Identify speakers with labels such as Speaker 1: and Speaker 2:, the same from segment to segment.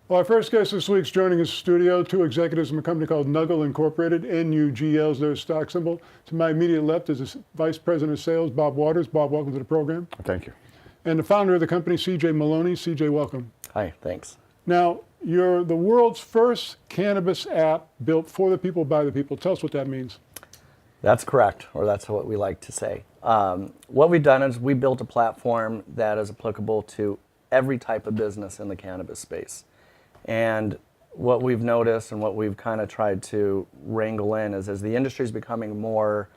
Speaker 1: Well, our first guest this week's joining us in the studio, two executives from a company called NUGL Incorporated. NUGL is their stock symbol. To my immediate left is the Vice President of Sales, Bob Waters. Bob, welcome to the program.
Speaker 2: Thank you.
Speaker 1: And the founder of the company, CJ Maloney. CJ, welcome.
Speaker 3: Hi, thanks.
Speaker 1: Now, you're the world's first cannabis app built for the people, by the people. Tell us what that means.
Speaker 3: That's correct, or that's what we like to say. What we've done is we built a platform that is applicable to every type of business in the cannabis space. And what we've noticed and what we've kind of tried to wrangle in is as the industry is becoming more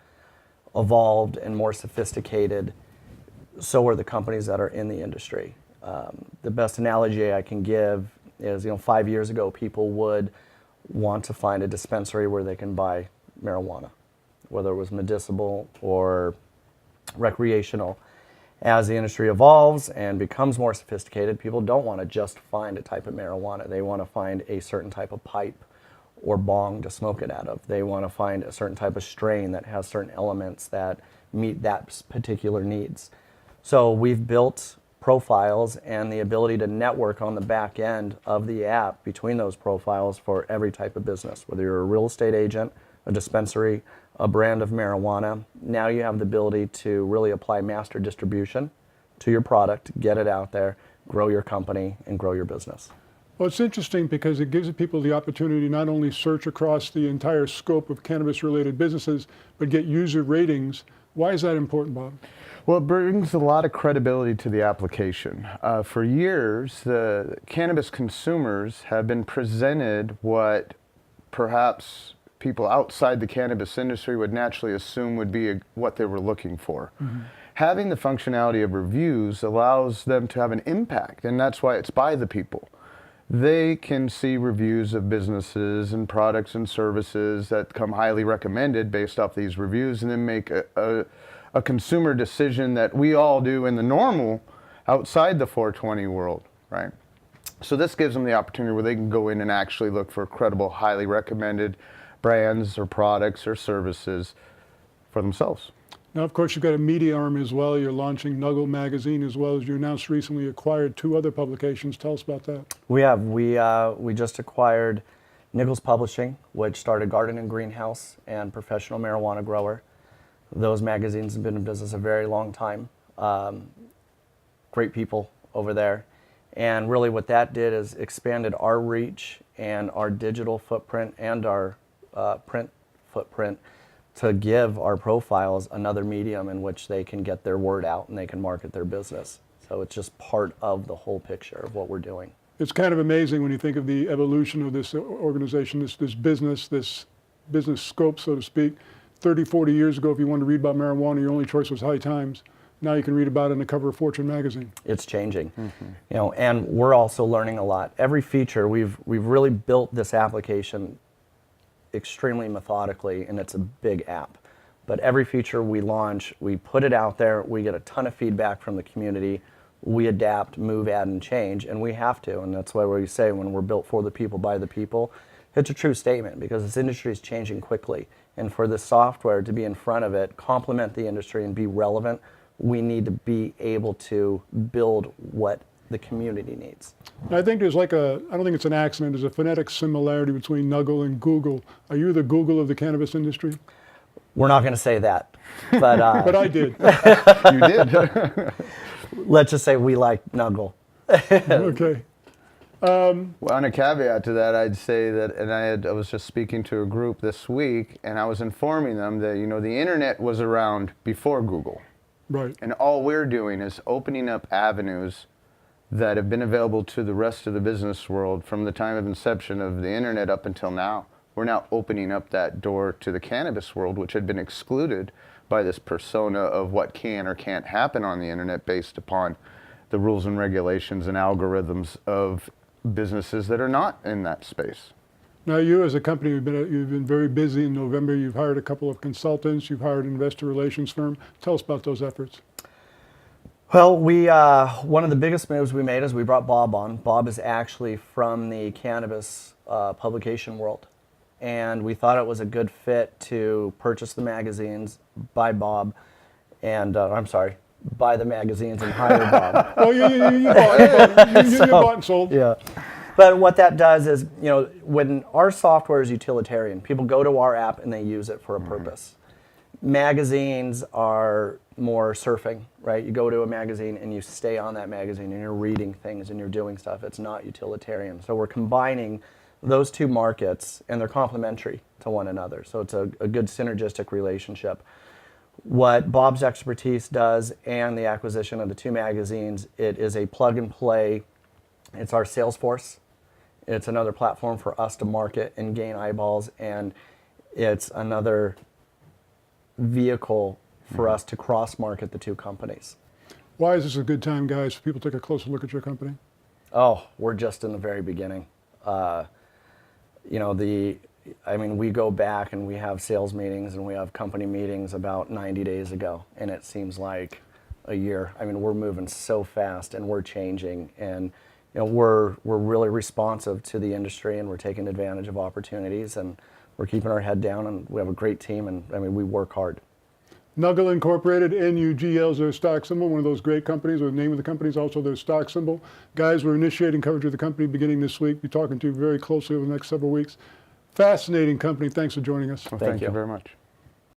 Speaker 3: evolved and more sophisticated, so are the companies that are in the industry. The best analogy I can give is, 5 years ago, people would want to find a dispensary where they can buy marijuana, whether it was medicinal or recreational. As the industry evolves and becomes more sophisticated, people don't want to just find a type of marijuana. They want to find a certain type of pipe or bong to smoke it out of. They want to find a certain type of strain that has certain elements that meet that particular needs. So we've built profiles and the ability to network on the back end of the app between those profiles for every type of business, whether you're a real estate agent, a dispensary, a brand of marijuana. Now you have the ability to really apply master distribution to your product, get it out there, grow your company, and grow your business.
Speaker 1: Well, it's interesting because it gives people the opportunity to not only search across the entire scope of cannabis-related businesses, but get user ratings. Why is that important, Bob?
Speaker 2: Well, it brings a lot of credibility to the application. For years, the cannabis consumers have been presented what perhaps people outside the cannabis industry would naturally assume would be what they were looking for. Mm-hmm. Having the functionality of reviews allows them to have an impact, and that's why it's by the people. They can see reviews of businesses and products and services that come highly recommended based off these reviews, and then make a consumer decision that we all do in the normal outside the 420 world, right? So this gives them the opportunity where they can go in and actually look for credible, highly recommended brands or products or services for themselves.
Speaker 1: Now, of course, you've got a media arm as well. You're launching NUGL magazine as well as you announced recently acquired two other publications. Tell us about that.
Speaker 3: We have. We just acquired NUGL's Publishing, which started Garden and Greenhouse and Professional Marijuana Grower. Those magazines have been in business a very long time. Great people over there. And really what that did is expanded our reach and our digital footprint and our print footprint to give our profiles another medium in which they can get their word out and they can market their business. So it's just part of the whole picture of what we're doing.
Speaker 1: It's kind of amazing when you think of the evolution of this organization, this business scope, so to speak. 30, 40 years ago, if you wanted to read about marijuana, your only choice was High Times. Now you can read about it on the cover of Fortune magazine.
Speaker 3: It's changing, and we're also learning a lot. Every feature, we've really built this application extremely methodically, and it's a big app. But every feature we launch, we put it out there, we get a ton of feedback from the community, we adapt, move, add, and change, and we have to, and that's why we say when we're built for the people, by the people, it's a true statement because this industry is changing quickly, and for the software to be in front of it, complement the industry and be relevant, we need to be able to build what the community needs.
Speaker 1: I think there's I don't think it's an accident, there's a phonetic similarity between NUGL and Google. Are you the Google of the cannabis industry?
Speaker 3: We're not going to say that, but
Speaker 1: but I did.
Speaker 2: You did.
Speaker 3: Let's just say we like NUGL.
Speaker 1: Okay.
Speaker 2: Well, on a caveat to that, I'd say that, and I was just speaking to a group this week, and I was informing them that the internet was around before Google,
Speaker 1: right?
Speaker 2: And all we're doing is opening up avenues that have been available to the rest of the business world from the time of inception of the internet up until now. We're now opening up that door to the cannabis world, which had been excluded by this persona of what can or can't happen on the internet based upon the rules and regulations and algorithms of businesses that are not in that space.
Speaker 1: Now you as a company, you've been very busy. In November, you've hired a couple of consultants, you've hired an investor relations firm. Tell us about those efforts.
Speaker 3: Well, one of the biggest moves we made is we brought Bob on. Bob is actually from the cannabis publication world. And we thought it was a good fit to purchase the magazines, buy Bob, and buy the magazines and hire Bob.
Speaker 1: Oh, you bought and sold.
Speaker 3: Yeah. But what that does is, when our software is utilitarian, people go to our app and they use it for a purpose. Magazines are more surfing, right? You go to a magazine and you stay on that magazine and you're reading things and you're doing stuff. It's not utilitarian. So we're combining those two markets, and they're complementary to one another. So it's a good synergistic relationship. What Bob's expertise does and the acquisition of the two magazines, it is a plug and play. It's our Salesforce. It's another platform for us to market and gain eyeballs, and it's another vehicle for us to cross-market the two companies.
Speaker 1: Why is this a good time, guys, for people to take a closer look at your company?
Speaker 3: Oh, we're just in the very beginning. We go back and we have sales meetings and we have company meetings about 90 days ago, and it seems like a year. We're moving so fast and we're changing, and we're really responsive to the industry, and we're taking advantage of opportunities, and we're keeping our head down, and we have a great team, and we work hard.
Speaker 1: NUGL Incorporated, NUGL is their stock symbol, one of those great companies, or the name of the company is also their stock symbol. Guys, we're initiating coverage of the company beginning this week. We're talking to you very closely over the next several weeks. Fascinating company. Thanks for joining us.
Speaker 2: Well, thank you very much.